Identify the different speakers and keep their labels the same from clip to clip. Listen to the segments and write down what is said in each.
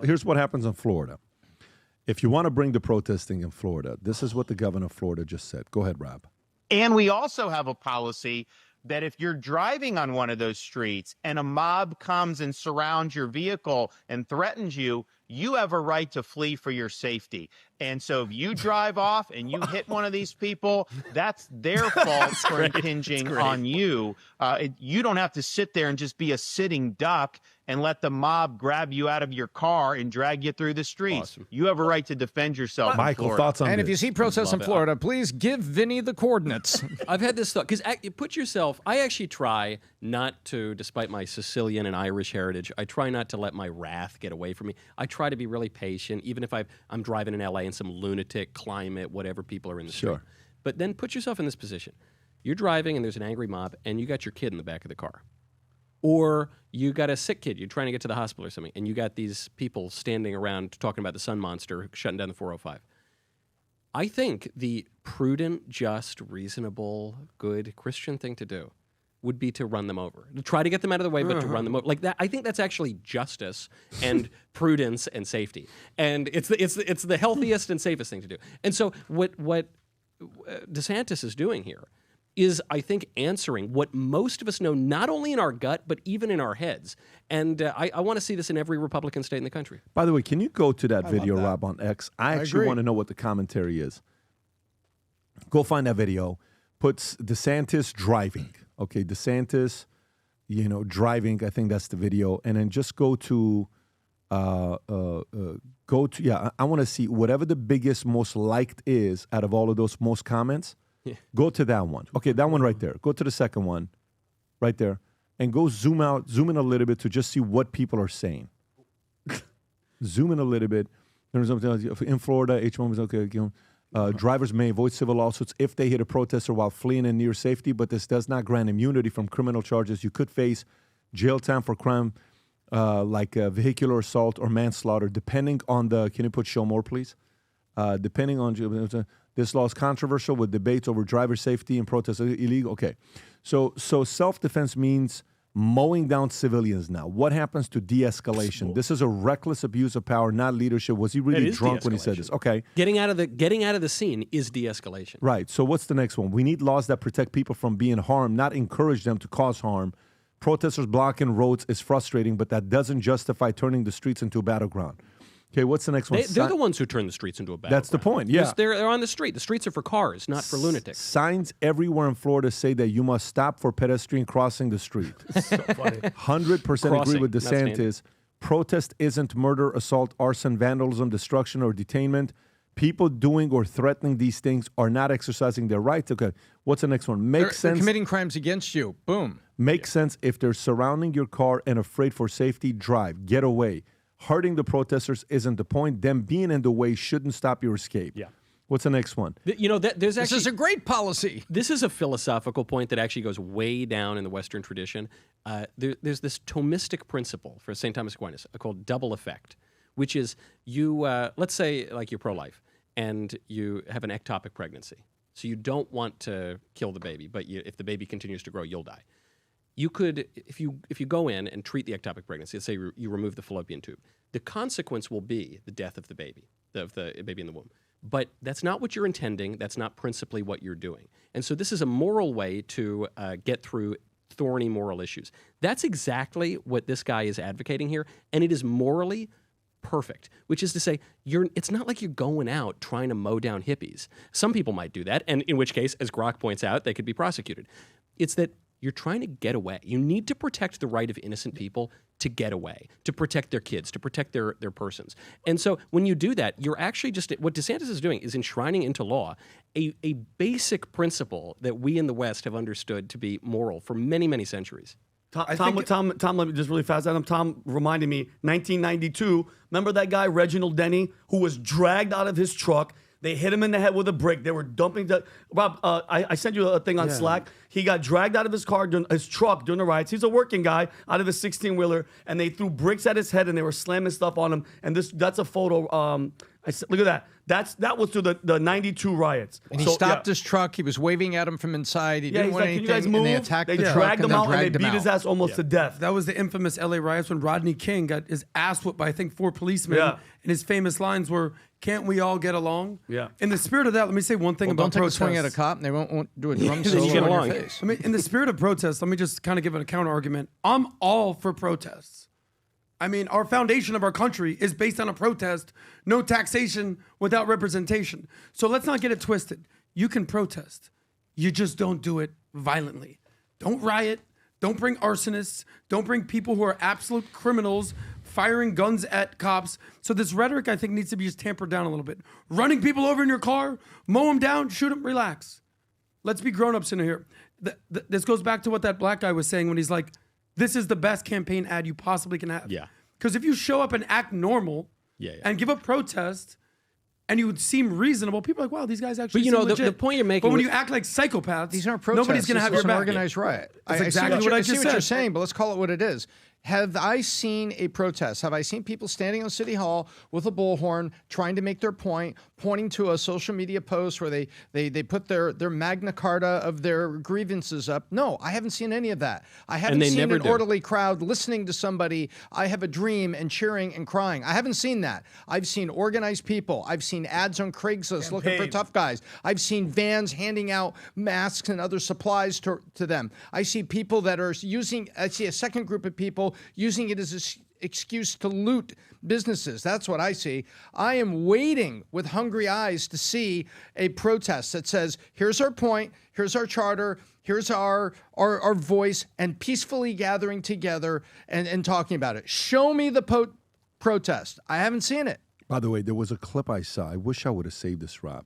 Speaker 1: here's what happens in Florida. If you want to bring the protesting in Florida, this is what the governor of Florida just said. Go ahead, Rob.
Speaker 2: And we also have a policy that if you're driving on one of those streets and a mob comes and surrounds your vehicle and threatens you, you have a right to flee for your safety. And so if you drive off and you hit one of these people, that's their fault for impinging on you. You don't have to sit there and just be a sitting duck and let the mob grab you out of your car and drag you through the streets. Awesome. You have a right to defend yourself.
Speaker 1: Michael, thoughts on this?
Speaker 3: And if you see protests in Florida, please give Vinny the coordinates.
Speaker 4: I've had this thought, because put yourself, I actually try not to, despite my Sicilian and Irish heritage, I try not to let my wrath get away from me. I try to be really patient, even if I'm driving in LA in some lunatic climate, whatever people are in the street. But then put yourself in this position. You're driving and there's an angry mob and you got your kid in the back of the car. Or you got a sick kid, you're trying to get to the hospital or something, and you got these people standing around talking about the sun monster shutting down the 405. I think the prudent, just, reasonable, good Christian thing to do would be to run them over. To try to get them out of the way, but to run them over. Like that, I think that's actually justice and prudence and safety. And it's the healthiest and safest thing to do. And so what DeSantis is doing here is, I think, answering what most of us know, not only in our gut, but even in our heads. And I want to see this in every Republican state in the country.
Speaker 1: By the way, can you go to that video, Rob, on X? I actually want to know what the commentary is. Go find that video. Puts DeSantis driving. Okay, DeSantis, driving. I think that's the video. And then just go to, I want to see whatever the biggest, most liked is out of all of those most comments. Yeah. Go to that one. Okay, that one right there. Go to the second one right there. And go zoom in a little bit to just see what people are saying. Zoom in a little bit. In Florida, H1 was okay. Drivers may avoid civil lawsuits if they hit a protester while fleeing in near safety, but this does not grant immunity from criminal charges. You could face jail time for crime like vehicular assault or manslaughter, depending on the. Can you put show more, please? Depending on this law is controversial with debates over driver safety and protests illegal. Okay, so self-defense means mowing down civilians now. What happens to de-escalation? This is a reckless abuse of power, not leadership. Was he really drunk when he said this? Okay.
Speaker 4: Getting out of the scene is de-escalation.
Speaker 1: Right. So what's the next one? We need laws that protect people from being harmed, not encourage them to cause harm. Protesters blocking roads is frustrating, but that doesn't justify turning the streets into a battleground. Okay, what's the next one?
Speaker 4: They're the ones who turn the streets into a battleground.
Speaker 1: That's the point, yeah.
Speaker 4: They're on the street. The streets are for cars, not for lunatics.
Speaker 1: Signs everywhere in Florida say that you must stop for pedestrian crossing the street. So funny. 100% agree with DeSantis. Protest isn't murder, assault, arson, vandalism, destruction, or detainment. People doing or threatening these things are not exercising their rights. Okay, what's the next one?
Speaker 3: They're committing crimes against you. Boom.
Speaker 1: Makes sense. If they're surrounding your car and afraid for safety, drive. Get away. Hurting the protesters isn't the point. Them being in the way shouldn't stop your escape. Yeah. What's the next one?
Speaker 4: This
Speaker 3: is a great policy.
Speaker 4: This is a philosophical point that actually goes way down in the Western tradition. There's this Thomistic principle for St. Thomas Aquinas called double effect, which is let's say like you're pro-life and you have an ectopic pregnancy. So you don't want to kill the baby, but if the baby continues to grow, you'll die. You could, if you go in and treat the ectopic pregnancy, let's say you remove the fallopian tube, the consequence will be the death of the baby in the womb. But that's not what you're intending. That's not principally what you're doing. And so this is a moral way to get through thorny moral issues. That's exactly what this guy is advocating here, and it is morally perfect, which is to say, it's not like you're going out trying to mow down hippies. Some people might do that, and in which case, as Grok points out, they could be prosecuted. It's that you're trying to get away. You need to protect the right of innocent people to get away, to protect their kids, to protect their persons. And so when you do that, you're actually what DeSantis is doing is enshrining into law a basic principle that we in the West have understood to be moral for many, many centuries.
Speaker 5: Tom, let me just really fast at him. Tom reminded me, 1992, remember that guy, Reginald Denny, who was dragged out of his truck. They hit him in the head with a brick. They were dumping Rob, I sent you a thing on Slack. He got dragged out of his truck during the riots. He's a working guy out of his 16-wheeler, and they threw bricks at his head, and they were slamming stuff on him. And that's a photo Look at that. That was through the 92 riots.
Speaker 3: And he stopped his truck. He was waving at him from inside. He didn't
Speaker 5: he's
Speaker 3: want
Speaker 5: like,
Speaker 3: anything.
Speaker 5: "Can you guys move?"
Speaker 3: And they attacked the truck
Speaker 5: dragged him
Speaker 3: and
Speaker 5: out
Speaker 3: then
Speaker 5: and they
Speaker 3: dragged him
Speaker 5: beat his
Speaker 3: out.
Speaker 5: ass almost to death.
Speaker 6: That was the infamous LA riots when Rodney King got his ass whooped by, I think, 4 policemen.
Speaker 5: Yeah.
Speaker 6: And his famous lines were, "Can't we all get along?"
Speaker 5: Yeah.
Speaker 6: In the spirit of that, let me say one thing
Speaker 3: Well,
Speaker 6: about
Speaker 3: don't take
Speaker 6: protests.
Speaker 3: a swing at a cop, and they won't do a drum
Speaker 4: you
Speaker 3: solo
Speaker 4: get
Speaker 3: on
Speaker 4: along.
Speaker 3: your face.
Speaker 6: I mean, in the spirit of protest, let me just kind of give it a counter argument. I'm all for protests. I mean, our foundation of our country is based on a protest, no taxation without representation. So let's not get it twisted. You can protest. You just don't do it violently. Don't riot. Don't bring arsonists. Don't bring people who are absolute criminals firing guns at cops. So this rhetoric, I think, needs to be just tampered down a little bit. Running people over in your car, mow them down, shoot them, relax. Let's be grown-ups in here. This goes back to what that black guy was saying when he's like, this is the best campaign ad you possibly can have.
Speaker 4: Yeah.
Speaker 6: Because if you show up and act normal and give a protest and you would seem reasonable, people are like, wow, these guys actually
Speaker 4: But you
Speaker 6: seem
Speaker 4: know, the
Speaker 6: legit.
Speaker 4: point you're making
Speaker 6: But when
Speaker 4: with-
Speaker 6: you act like psychopaths,
Speaker 3: These aren't protests.
Speaker 6: nobody's going to have
Speaker 3: It's
Speaker 6: your
Speaker 3: an
Speaker 6: back.
Speaker 3: organized riot.
Speaker 6: That's
Speaker 3: I
Speaker 6: exactly
Speaker 3: see
Speaker 6: what I
Speaker 3: see
Speaker 6: just
Speaker 3: what you're
Speaker 6: said.
Speaker 3: saying, but let's call it what it is. Have I seen a protest? Have I seen people standing on City Hall with a bullhorn trying to make their point, pointing to a social media post where they put their Magna Carta of their grievances up? No, I haven't seen any of that. I haven't
Speaker 4: they
Speaker 3: seen
Speaker 4: never
Speaker 3: an
Speaker 4: do.
Speaker 3: orderly crowd listening to somebody, I have a dream, and cheering and crying. I haven't seen that. I've seen organized people. I've seen ads on Craigslist looking for tough guys. I've seen vans handing out masks and other supplies to them. I see people that are I see a second group of people using it as an excuse to loot businesses. That's what I see. I am waiting with hungry eyes to see a protest that says, here's our point, here's our charter, here's our voice, and peacefully gathering together and talking about it. Show me the protest. I haven't seen it.
Speaker 1: By the way, there was a clip I saw. I wish I would have saved this, Rob.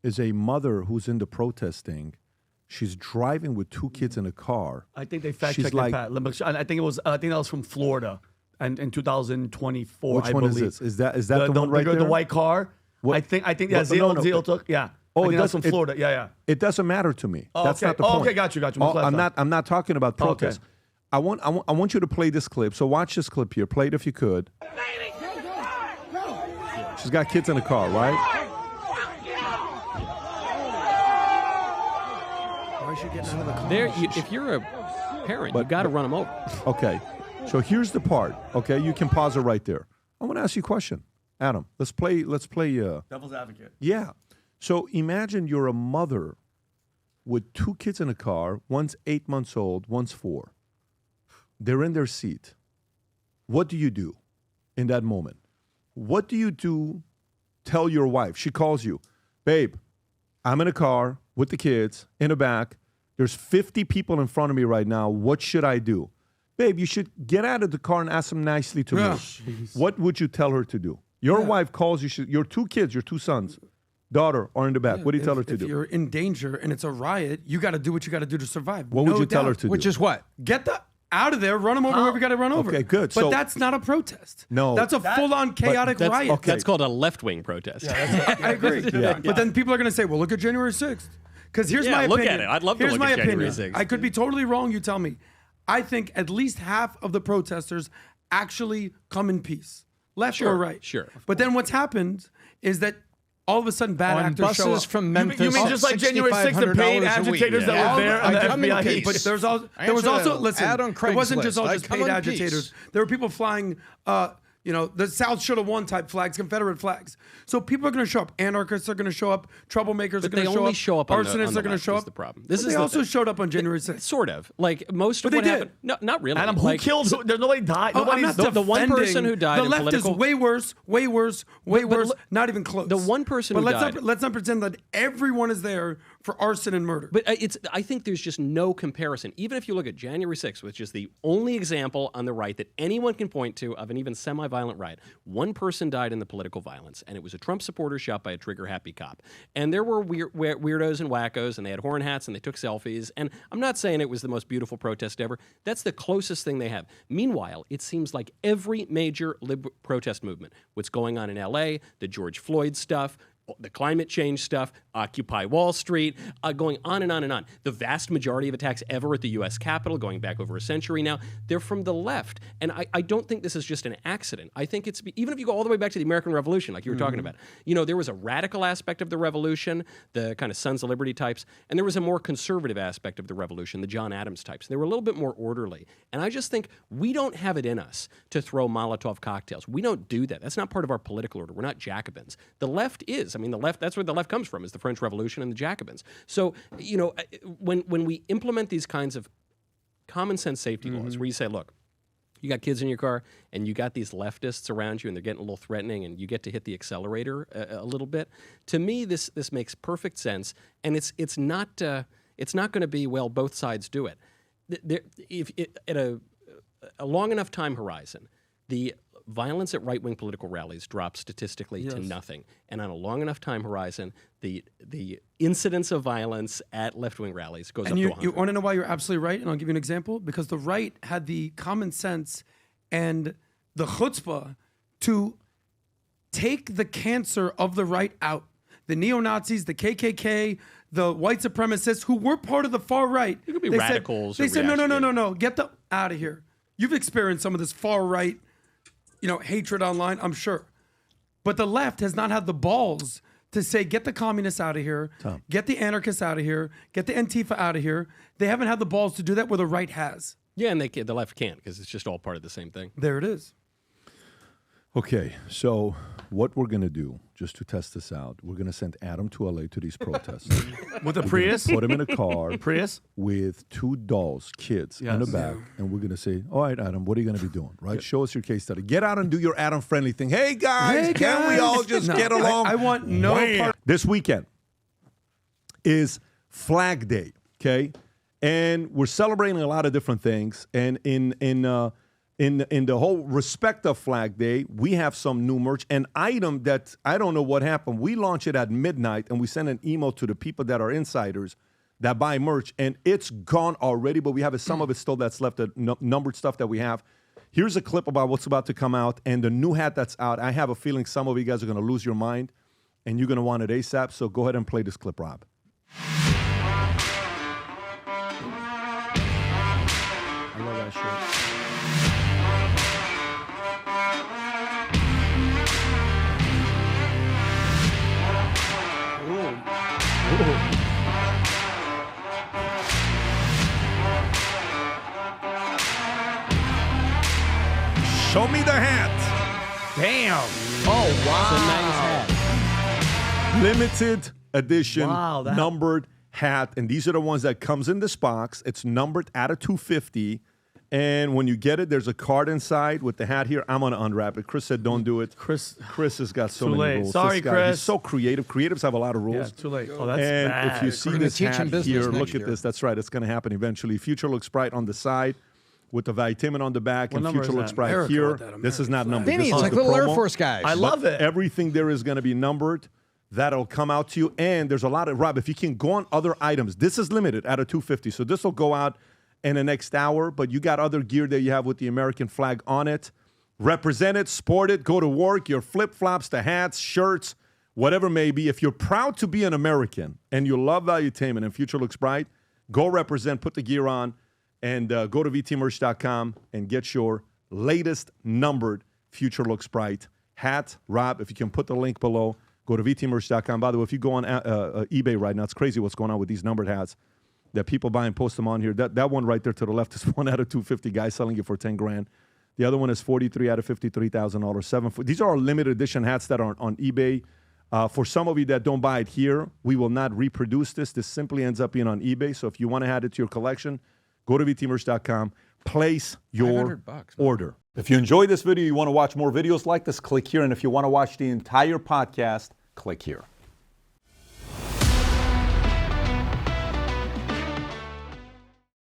Speaker 1: Is a mother who's into protesting. She's driving with 2 kids in a car.
Speaker 5: I think they fact
Speaker 1: She's
Speaker 5: checked
Speaker 1: like-
Speaker 5: it, Pat. I think that was from Florida, and in 2024.
Speaker 1: Which
Speaker 5: I
Speaker 1: one is
Speaker 5: believe.
Speaker 1: this? Is that the one right there?
Speaker 5: The white car.
Speaker 1: What?
Speaker 5: I think
Speaker 1: Well,
Speaker 5: Zeal took. Yeah.
Speaker 1: Oh,
Speaker 5: I
Speaker 1: it
Speaker 5: think that's
Speaker 1: doesn't-
Speaker 5: from Florida. Yeah.
Speaker 1: It doesn't matter to me.
Speaker 5: Oh,
Speaker 1: That's
Speaker 5: okay.
Speaker 1: not the
Speaker 5: Oh,
Speaker 1: point.
Speaker 5: okay, got you.
Speaker 1: I'm not talking about
Speaker 5: Okay.
Speaker 1: protest. I want you to play this clip. So watch this clip here. Play it if you could. She's got kids in the car, right?
Speaker 6: Why is she getting out of the car?
Speaker 4: If you're a parent, you got to run them over.
Speaker 1: Okay. So here's the part. Okay, you can pause it right there. I want to ask you a question, Adam. Let's play.
Speaker 5: Devil's advocate.
Speaker 1: Yeah. So imagine you're a mother with 2 kids in a car. One's 8 months old. One's 4. They're in their seat. What do you do in that moment? What do you do? Tell your wife. She calls you, babe. I'm in a car with the kids in the back. There's 50 people in front of me right now. What should I do? Babe, you should get out of the car and ask them nicely to move. What would you tell her to do? Your wife calls you. Your 2 kids, your 2 sons, daughter are in the back. What do you tell her to
Speaker 6: If
Speaker 1: do?
Speaker 6: you're in danger and it's a riot, you got to do what you got to do to survive.
Speaker 1: What would
Speaker 6: No
Speaker 1: you tell her
Speaker 6: doubt.
Speaker 1: to do?
Speaker 3: Which is what?
Speaker 6: Get the out of there, run them over wherever you got to run over.
Speaker 1: Okay, good.
Speaker 6: But
Speaker 1: So-
Speaker 6: that's not a protest.
Speaker 1: No.
Speaker 6: That's a full-on chaotic
Speaker 4: That's,
Speaker 6: riot.
Speaker 1: okay.
Speaker 4: that's called a left-wing protest.
Speaker 6: I agree.
Speaker 1: Yeah.
Speaker 6: But then people are going to say, well, look at January 6th. Because here's
Speaker 4: Yeah,
Speaker 6: my
Speaker 4: look
Speaker 6: opinion.
Speaker 4: at it. I'd love to
Speaker 6: Here's
Speaker 4: look
Speaker 6: my
Speaker 4: at January
Speaker 6: opinion.
Speaker 4: 6th.
Speaker 6: I could be totally wrong. You tell me. I think at least half of the protesters actually come in peace, left or right.
Speaker 4: Sure.
Speaker 6: But then what's happened is that all of a sudden bad
Speaker 3: On
Speaker 6: actors show
Speaker 3: buses
Speaker 6: up.
Speaker 3: from Memphis.
Speaker 5: You mean just like January 6th, the paid
Speaker 3: $6,500 a week.
Speaker 5: agitators that were there and the
Speaker 3: I come in
Speaker 5: FBI?
Speaker 3: peace.
Speaker 6: But there was also
Speaker 3: Answer
Speaker 6: listen.
Speaker 3: ad on
Speaker 6: It wasn't just all
Speaker 3: Craigslist.
Speaker 6: just
Speaker 3: I come
Speaker 6: paid
Speaker 3: in peace.
Speaker 6: agitators. There were people flying. The South should have won type flags, Confederate flags. So people are going to show up. Anarchists are going to show up. Troublemakers are
Speaker 4: But
Speaker 6: going
Speaker 4: they
Speaker 6: to
Speaker 4: only show up on the-
Speaker 6: Arsonists
Speaker 4: on the
Speaker 6: are going to
Speaker 4: left
Speaker 6: show
Speaker 4: is
Speaker 6: up.
Speaker 4: the problem.
Speaker 6: But
Speaker 4: This is
Speaker 6: they
Speaker 4: the
Speaker 6: also
Speaker 4: thing.
Speaker 6: showed up on January 6th.
Speaker 4: Sort of. Like most of
Speaker 6: But
Speaker 4: what
Speaker 6: they
Speaker 4: happened. No, not really.
Speaker 5: Adam,
Speaker 4: like,
Speaker 5: who killed? There's nobody died.
Speaker 6: Oh, I'm
Speaker 5: Nobody's
Speaker 6: not
Speaker 4: the one
Speaker 6: defending.
Speaker 4: person who died
Speaker 6: The
Speaker 4: in
Speaker 6: left
Speaker 4: political-
Speaker 6: is way worse, way worse.
Speaker 4: look,
Speaker 6: Not even close.
Speaker 4: the one person
Speaker 6: but
Speaker 4: who
Speaker 6: let's
Speaker 4: died-
Speaker 6: Not, let's not pretend that everyone is there for arson and murder.
Speaker 4: But I think there's just no comparison. Even if you look at January 6th, which is the only example on the right that anyone can point to of an even semi-violent riot, one person died in the political violence, and it was a Trump supporter shot by a trigger-happy cop. And there were weirdos and wackos, and they had horn hats, and they took selfies. And I'm not saying it was the most beautiful protest ever. That's the closest thing they have. Meanwhile, it seems like every major protest movement, what's going on in L.A., the George Floyd stuff, the climate change stuff, Occupy Wall Street, going on and on and on. The vast majority of attacks ever at the U.S. Capitol, going back over a century now, they're from the left. And I don't think this is just an accident. I think it's, even if you go all the way back to the American Revolution, like you were talking about, there was a radical aspect of the revolution, the kind of Sons of Liberty types, and there was a more conservative aspect of the revolution, the John Adams types. They were a little bit more orderly. And I just think we don't have it in us to throw Molotov cocktails. We don't do that. That's not part of our political order. We're not Jacobins. The left is. I mean, the left, that's where the left comes from, is the French Revolution and the Jacobins. So, when we implement these kinds of common sense safety laws, where you say, look, you got kids in your car and you got these leftists around you and they're getting a little threatening and you get to hit the accelerator a little bit. To me, this makes perfect sense. And it's not going to be, well, both sides do it. At a long enough time horizon, the violence at right-wing political rallies drops statistically to nothing. And on a long enough time horizon, the incidence of violence at left-wing rallies goes up to 100.
Speaker 6: You want to know why you're absolutely right? And I'll give you an example. Because the right had the common sense and the chutzpah to take the cancer of the right out. The neo-Nazis, the KKK, the white supremacists who were part of the far right.
Speaker 4: You could be radicals.
Speaker 6: They said, no, get the out of here. You've experienced some of this far right, hatred online, I'm sure. But the left has not had the balls to say, get the communists out of here, get the anarchists out of here, get the Antifa out of here. They haven't had the balls to do that where the right has.
Speaker 4: Yeah, and the left can't because it's just all part of the same thing.
Speaker 6: There it is.
Speaker 1: Okay, so what we're going to do, just to test this out, we're going to send Adam to LA to these protests.
Speaker 5: With a Prius?
Speaker 1: Put him in a car.
Speaker 5: Prius?
Speaker 1: With 2 dolls, kids, in the back. And we're going to say, all right, Adam, what are you going to be doing, right? Show us your case study. Get out and do your Adam-friendly thing. Hey, guys, can we all just get along?
Speaker 6: I want no part.
Speaker 1: This weekend is Flag Day, okay? And we're celebrating a lot of different things. And in the whole respect of Flag Day, we have some new merch. An item that I don't know what happened. We launch it at midnight, and we send an email to the people that are insiders that buy merch, and it's gone already, but we have some of it still that's left, the numbered stuff that we have. Here's a clip about what's about to come out, and the new hat that's out. I have a feeling some of you guys are going to lose your mind, and you're going to want it ASAP, so go ahead and play this clip, Rob.
Speaker 4: I love that shirt.
Speaker 1: Show me the hat.
Speaker 5: Damn.
Speaker 1: Oh,
Speaker 4: wow. It's a nice hat.
Speaker 1: Limited edition,
Speaker 5: Wow,
Speaker 1: numbered hat. And these are the ones that comes in this box. It's numbered out of 250. And when you get it, there's a card inside with the hat here. I'm going to unwrap it. Chris said don't do it. Chris has got so many rules.
Speaker 5: Sorry, Chris.
Speaker 1: He's so creative. Creatives have a lot of rules.
Speaker 5: Yeah, too late. Oh, that's
Speaker 1: and
Speaker 5: bad.
Speaker 1: if you see this hat here, look at this. That's right. It's going to happen eventually. Future Looks Bright on the side with the Valuetainment on the back.
Speaker 5: What
Speaker 1: and
Speaker 5: number
Speaker 1: Future
Speaker 5: is
Speaker 1: Looks
Speaker 5: that?
Speaker 1: Bright
Speaker 6: America
Speaker 1: here.
Speaker 6: with that
Speaker 1: This is not numbered.
Speaker 3: Vinny,
Speaker 1: This
Speaker 3: it's
Speaker 1: is
Speaker 3: like
Speaker 1: the
Speaker 3: little Air
Speaker 1: promo.
Speaker 3: Force guys.
Speaker 5: I love it.
Speaker 1: Everything there is going to be numbered. That'll come out to you. And there's a lot of, Rob, if you can go on other items, this is limited out of 250. So this will go out in the next hour, but you got other gear that you have with the American flag on it. Represent it, sport it, go to work, your flip-flops, the hats, shirts, whatever may be. If you're proud to be an American and you love Valuetainment and Future Looks Bright, go represent, put the gear on, and go to vtmerch.com and get your latest numbered Future Looks Bright hat. Rob, if you can put the link below, go to vtmerch.com. By the way, if you go on eBay right now, it's crazy what's going on with these numbered hats that people buy and post them on here. That one right there to the left is 1 out of 250 guys selling it for 10 grand. The other one is 43 out of $53,000. These are our limited edition hats that are on eBay. For some of you that don't buy it here, we will not reproduce this. This simply ends up being on eBay. So if you want to add it to your collection, go to vtmerch.com, place your order. If you enjoyed this video, you want to watch more videos like this, click here. And if you want to watch the entire podcast, click here.